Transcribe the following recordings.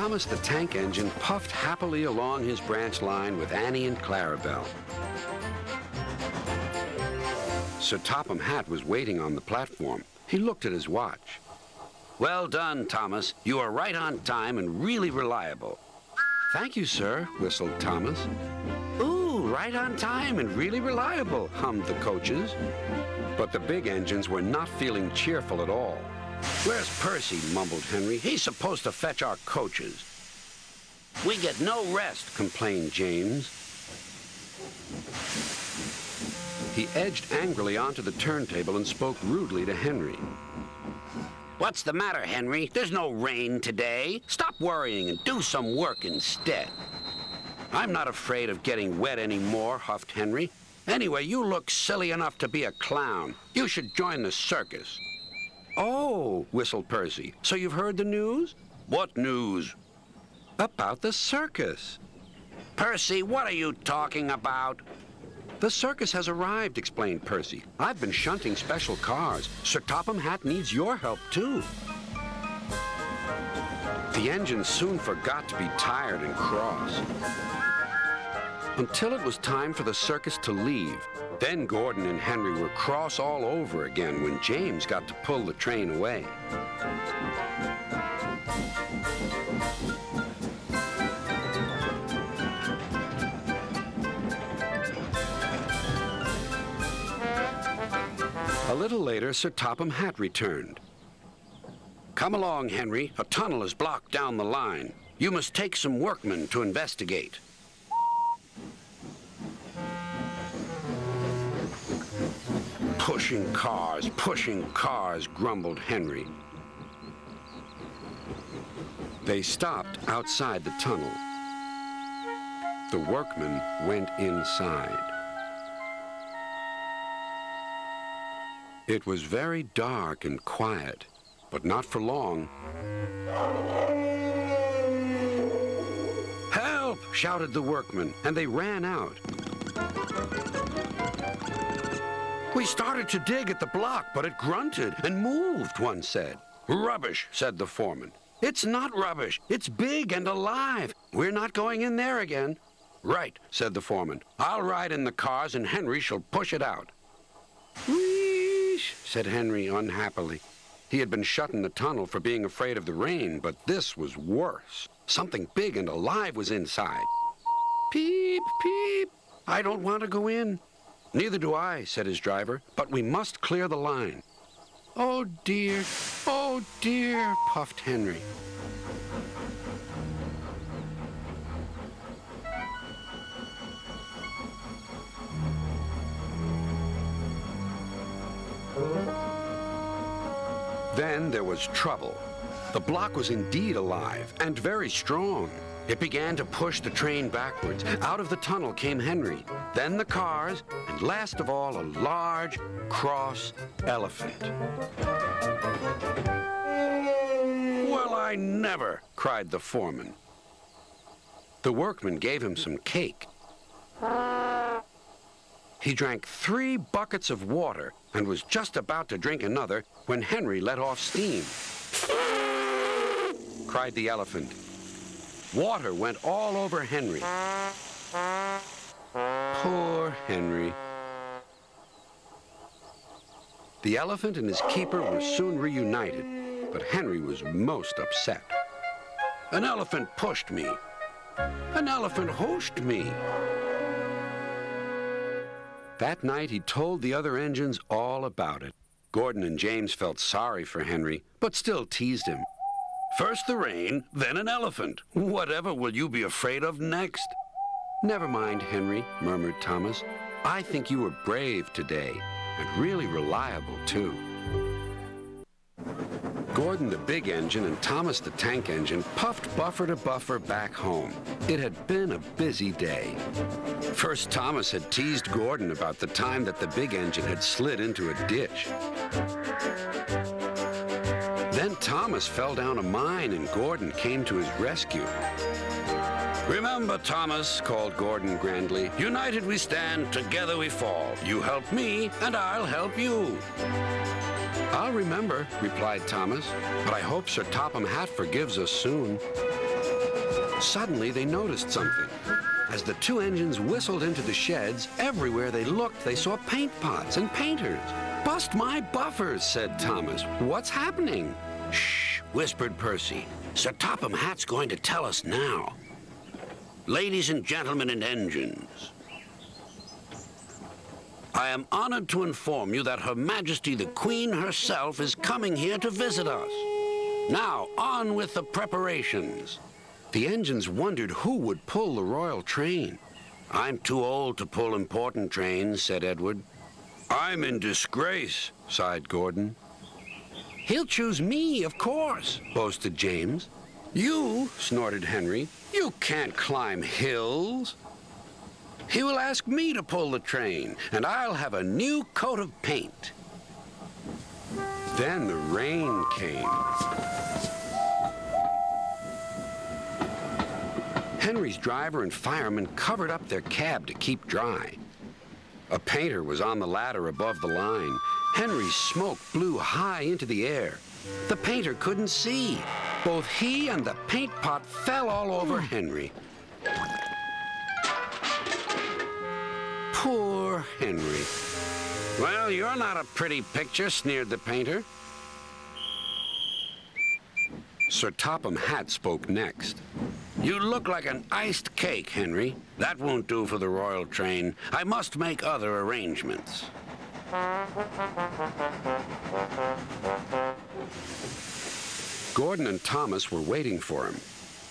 Thomas the Tank Engine puffed happily along his branch line with Annie and Clarabelle. Sir Topham Hatt was waiting on the platform. He looked at his watch. "Well done, Thomas. You are right on time and really reliable." "Thank you, sir," whistled Thomas. "Ooh, right on time and really reliable," hummed the coaches. But the big engines were not feeling cheerful at all. "Where's Percy?" mumbled Henry. "He's supposed to fetch our coaches." "We get no rest," complained James. He edged angrily onto the turntable and spoke rudely to Henry. "What's the matter, Henry? There's no rain today. Stop worrying and do some work instead." "I'm not afraid of getting wet anymore," huffed Henry. "Anyway, you look silly enough to be a clown. You should join the circus." "Oh," whistled Percy. "So you've heard the news?" "What news?" "About the circus." "Percy, what are you talking about?" "The circus has arrived," explained Percy. "I've been shunting special cars. Sir Topham Hatt needs your help, too." The engines soon forgot to be tired and cross, until it was time for the circus to leave. Then Gordon and Henry were cross all over again when James got to pull the train away. A little later, Sir Topham Hatt returned. "Come along, Henry. A tunnel is blocked down the line. You must take some workmen to investigate." pushing cars," grumbled Henry. They stopped outside the tunnel. The workmen went inside. It was very dark and quiet, but not for long. "Help!" shouted the workmen, and they ran out. "We started to dig at the block, but it grunted and moved," one said. "Rubbish," said the foreman. "It's not rubbish. It's big and alive. We're not going in there again." "Right," said the foreman. "I'll ride in the cars and Henry shall push it out." "Wheesh," said Henry unhappily. He had been shut in the tunnel for being afraid of the rain, but this was worse. Something big and alive was inside. "Peep, peep. I don't want to go in." "Neither do I," said his driver, "but we must clear the line." "Oh, dear, puffed Henry. Then there was trouble. The block was indeed alive and very strong. It began to push the train backwards. Out of the tunnel came Henry, then the cars, and last of all, a large, cross elephant. "Well, I never!" cried the foreman. The workman gave him some cake. He drank 3 buckets of water and was just about to drink another when Henry let off steam. Cried the elephant. Water went all over Henry. Poor Henry. The elephant and his keeper were soon reunited, but Henry was most upset. "An elephant pushed me. An elephant hooshed me." That night he told the other engines all about it. Gordon and James felt sorry for Henry, but still teased him. "First the rain, then an elephant. Whatever will you be afraid of next?" "Never mind, Henry," murmured Thomas. "I think you were brave today, and really reliable, too." Gordon the big engine and Thomas the tank engine puffed buffer to buffer back home. It had been a busy day. First, Thomas had teased Gordon about the time that the big engine had slid into a ditch. Then Thomas fell down a mine and Gordon came to his rescue. "Remember, Thomas," called Gordon grandly, "united we stand, together we fall. You help me, and I'll help you." "I'll remember," replied Thomas, "but I hope Sir Topham Hatt forgives us soon." Suddenly, they noticed something. As the two engines whistled into the sheds, everywhere they looked, they saw paint pots and painters. "Bust my buffers," said Thomas. "What's happening?" "Shh," whispered Percy. "Sir Topham Hatt's going to tell us now. Ladies and gentlemen and engines, I am honored to inform you that Her Majesty the Queen herself is coming here to visit us. Now, on with the preparations." The engines wondered who would pull the royal train. "I'm too old to pull important trains," said Edward. "I'm in disgrace," sighed Gordon. "He'll choose me, of course," boasted James. "You," snorted Henry, "you can't climb hills." "He will ask me to pull the train, and I'll have a new coat of paint." Then the rain came. Henry's driver and fireman covered up their cab to keep dry. A painter was on the ladder above the line. Henry's smoke blew high into the air. The painter couldn't see. Both he and the paint pot fell all over Henry. Poor Henry. "Well, you're not a pretty picture," sneered the painter. Sir Topham Hatt spoke next. "You look like an iced cake, Henry. That won't do for the royal train. I must make other arrangements." Gordon and Thomas were waiting for him.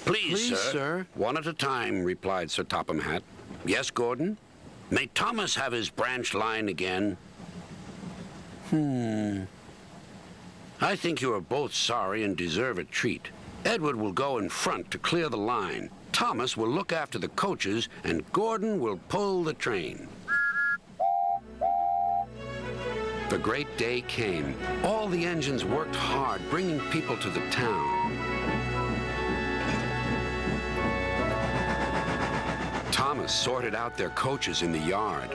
Please, sir. "One at a time," replied Sir Topham Hatt. "Yes, Gordon? May Thomas have his branch line again?" "I think you are both sorry and deserve a treat. Edward will go in front to clear the line. Thomas will look after the coaches, and Gordon will pull the train." The great day came. All the engines worked hard, bringing people to the town. Thomas sorted out their coaches in the yard.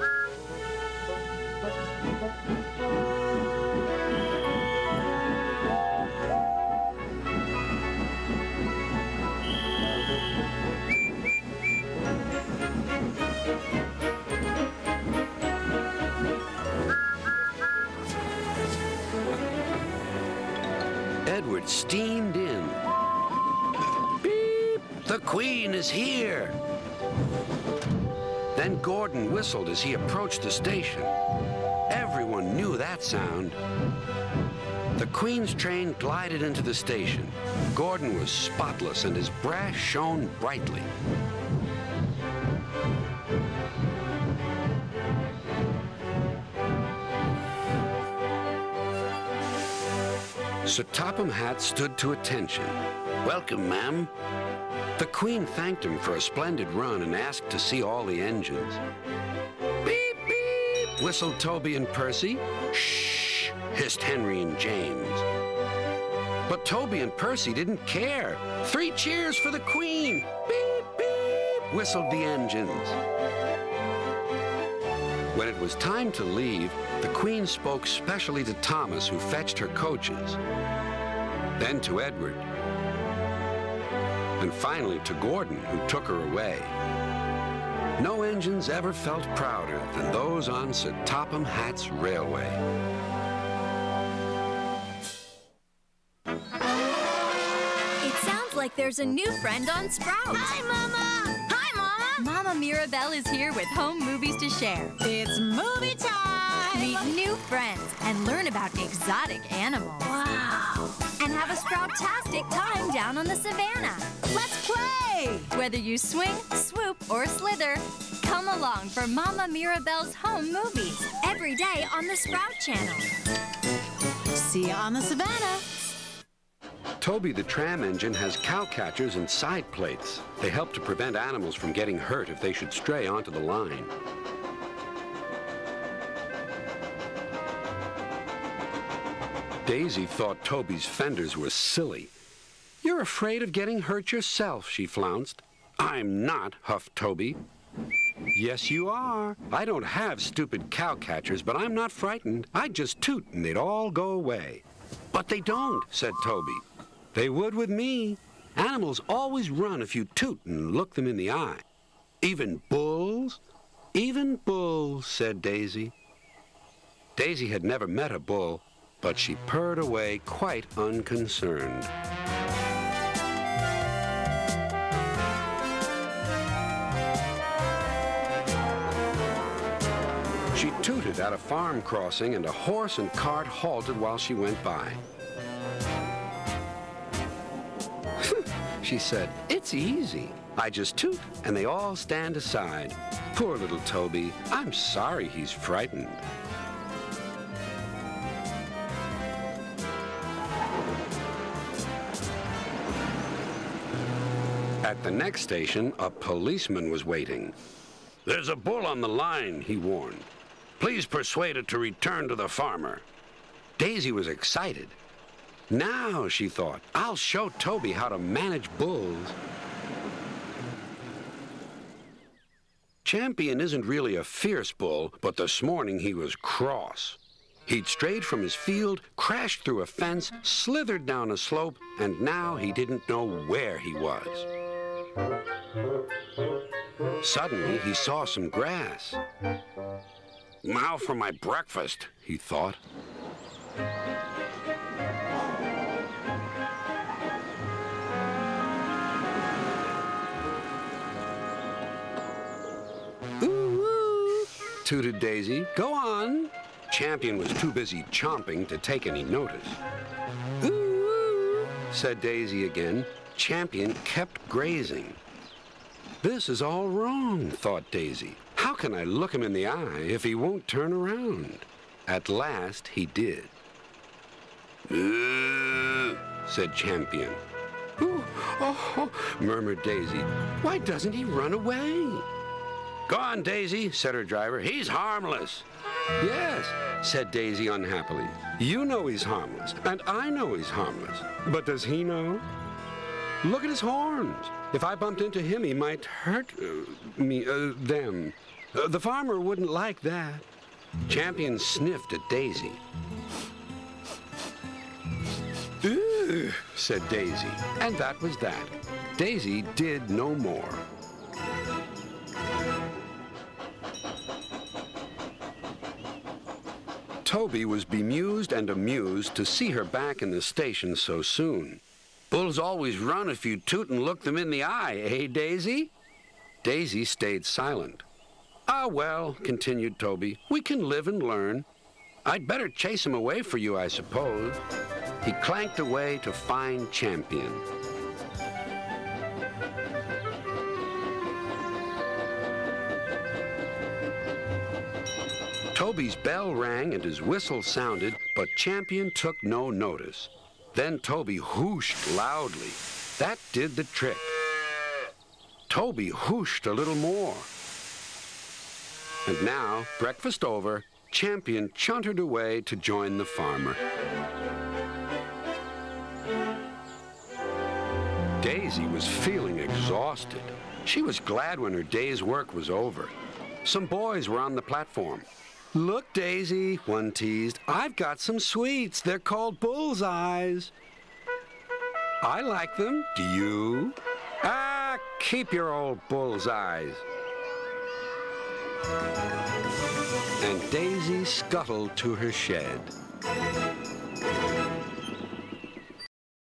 Edward steamed in. "Beep! The Queen is here!" Then Gordon whistled as he approached the station. Everyone knew that sound. The Queen's train glided into the station. Gordon was spotless and his brass shone brightly. Sir Topham Hatt stood to attention. "Welcome, ma'am." The Queen thanked him for a splendid run and asked to see all the engines. "Beep, beep," whistled Toby and Percy. "Shh," hissed Henry and James. But Toby and Percy didn't care. "3 cheers for the Queen!" "Beep, beep," whistled the engines. When it was time to leave, the Queen spoke specially to Thomas, who fetched her coaches, then to Edward, and finally to Gordon, who took her away. No engines ever felt prouder than those on Sir Topham Hatt's railway. It sounds like there's a new friend on Sprout. Hi, Mama! Hi, Mama! Mama Mirabelle is here with home movies to share. It's movie time! Meet new friends and learn about exotic animals. Wow! And have a Sprout-tastic time down on the savannah. Let's play! Whether you swing, swoop, or slither, come along for Mama Mirabelle's home movies every day on the Sprout Channel. See you on the savannah. Toby the tram engine has cowcatchers and side plates. They help to prevent animals from getting hurt if they should stray onto the line. Daisy thought Toby's fenders were silly. "You're afraid of getting hurt yourself," she flounced. "I'm not," huffed Toby. "Yes, you are. I don't have stupid cowcatchers, but I'm not frightened. I'd just toot and they'd all go away." "But they don't," said Toby. "They would with me." Animals always run if you toot and look them in the eye. Even bulls? Even bulls, said Daisy. Daisy had never met a bull, but she purred away quite unconcerned. She tooted at a farm crossing, and a horse and cart halted while she went by. She said, "It's easy. I just toot, and they all stand aside. Poor little Toby. I'm sorry he's frightened." At the next station, a policeman was waiting. "There's a bull on the line," he warned. "Please persuade it to return to the farmer." Daisy was excited. Now, she thought, I'll show Toby how to manage bulls. Champion isn't really a fierce bull, but this morning he was cross. He'd strayed from his field, crashed through a fence, slithered down a slope, and now he didn't know where he was. Suddenly, he saw some grass. "Now for my breakfast," he thought. "Ooh," tooted Daisy. "Go on." Champion was too busy chomping to take any notice. "Ooh," said Daisy again. Champion kept grazing. This is all wrong, thought Daisy. How can I look him in the eye if he won't turn around? At last, he did. Said Champion. "Ooh, oh," murmured Daisy. "Why doesn't he run away?" "Go on, Daisy," said her driver. "He's harmless." "Yes," said Daisy unhappily. "You know he's harmless, and I know he's harmless. But does he know? Look at his horns. If I bumped into him, he might hurt them. The farmer wouldn't like that." Champion sniffed at Daisy. "Ugh," said Daisy, and that was that. Daisy did no more. Toby was bemused and amused to see her back in the station so soon. "Bulls always run if you toot and look them in the eye, eh, Daisy?" Daisy stayed silent. "Ah, well," continued Toby, "we can live and learn. I'd better chase him away for you, I suppose." He clanked away to find Champion. Toby's bell rang and his whistle sounded, but Champion took no notice. Then Toby whooshed loudly. That did the trick. Toby whooshed a little more. And now, breakfast over, Champion chuntered away to join the farmer. Daisy was feeling exhausted. She was glad when her day's work was over. Some boys were on the platform. "Look, Daisy," one teased, "I've got some sweets. They're called bullseyes." "I like them. Do you?" "Ah, keep your old bullseyes." And Daisy scuttled to her shed.